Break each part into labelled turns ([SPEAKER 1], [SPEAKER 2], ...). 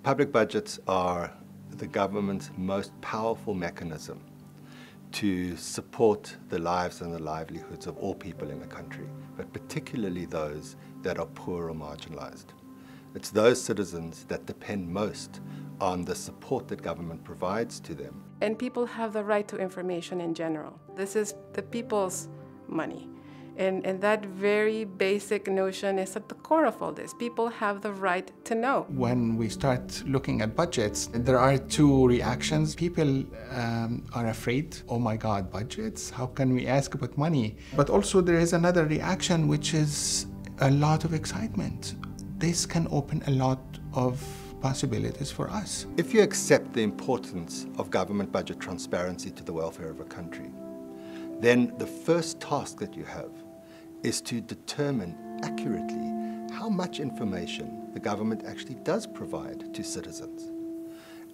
[SPEAKER 1] Public budgets are the government's most powerful mechanism to support the lives and the livelihoods of all people in the country, but particularly those that are poor or marginalized. It's those citizens that depend most on the support that government provides to them.
[SPEAKER 2] And people have the right to information in general. This is the people's money. And that very basic notion is at the core of all this. People have the right to know.
[SPEAKER 3] When we start looking at budgets, there are two reactions. People are afraid, oh my God, budgets? How can we ask about money? But also there is another reaction, which is a lot of excitement. This can open a lot of possibilities for us.
[SPEAKER 1] If you accept the importance of government budget transparency to the welfare of a country, then the first task that you have is to determine accurately how much information the government actually does provide to citizens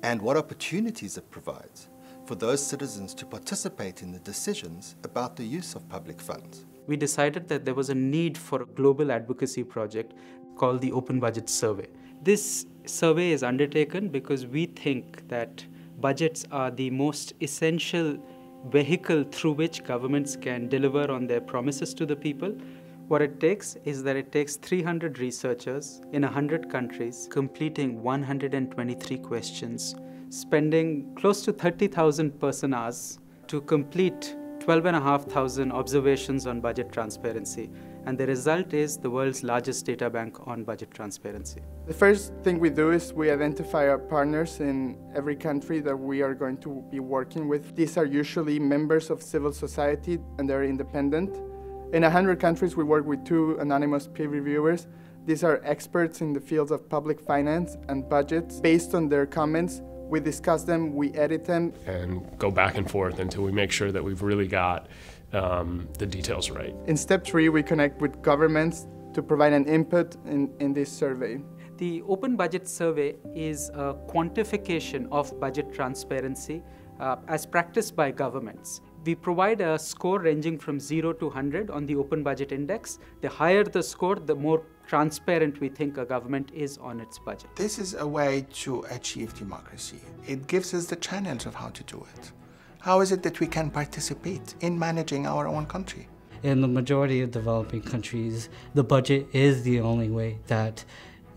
[SPEAKER 1] and what opportunities it provides for those citizens to participate in the decisions about the use of public funds.
[SPEAKER 4] We decided that there was a need for a global advocacy project called the Open Budget Survey. This survey is undertaken because we think that budgets are the most essential vehicle through which governments can deliver on their promises to the people. What it takes is that it takes 300 researchers in 100 countries completing 123 questions, spending close to 30,000 person hours to complete 12,500 observations on budget transparency. And the result is the world's largest data bank on budget transparency.
[SPEAKER 5] The first thing we do is we identify our partners in every country that we are going to be working with. These are usually members of civil society and they're independent. In 100 countries, we work with 2 anonymous peer reviewers. These are experts in the fields of public finance and budgets. Based on their comments, we discuss them, we edit them.
[SPEAKER 6] And go back and forth until we make sure that we've really got the details right.
[SPEAKER 5] In step 3, we connect with governments to provide an input in this survey.
[SPEAKER 4] The Open Budget Survey is a quantification of budget transparency as practiced by governments. We provide a score ranging from 0 to 100 on the Open Budget Index. The higher the score, the more transparent we think a government is on its budget.
[SPEAKER 3] This is a way to achieve democracy. It gives us the channels of how to do it. How is it that we can participate in managing our own country?
[SPEAKER 7] In the majority of developing countries, the budget is the only way that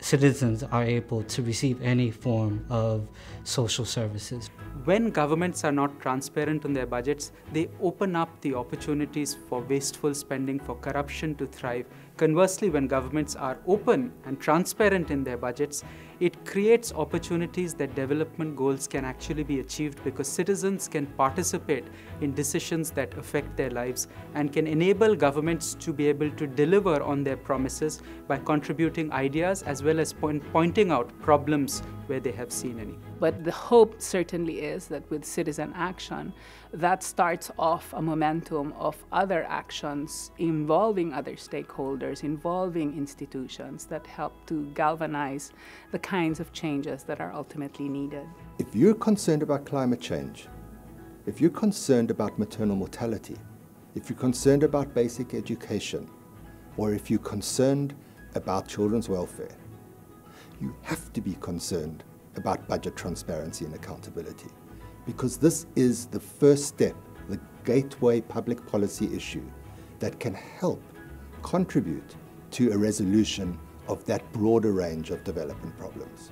[SPEAKER 7] citizens are able to receive any form of social services.
[SPEAKER 4] When governments are not transparent on their budgets, they open up the opportunities for wasteful spending, for corruption to thrive. Conversely, when governments are open and transparent in their budgets, it creates opportunities that development goals can actually be achieved because citizens can participate in decisions that affect their lives and can enable governments to be able to deliver on their promises by contributing ideas as well as pointing out problems where they have seen any.
[SPEAKER 8] But the hope certainly is that with citizen action, that starts off a momentum of other actions involving other stakeholders, involving institutions that help to galvanize the kinds of changes that are ultimately needed.
[SPEAKER 1] If you're concerned about climate change, if you're concerned about maternal mortality, if you're concerned about basic education, or if you're concerned about children's welfare, you have to be concerned about budget transparency and accountability, because this is the first step, the gateway public policy issue that can help contribute to a resolution of that broader range of development problems.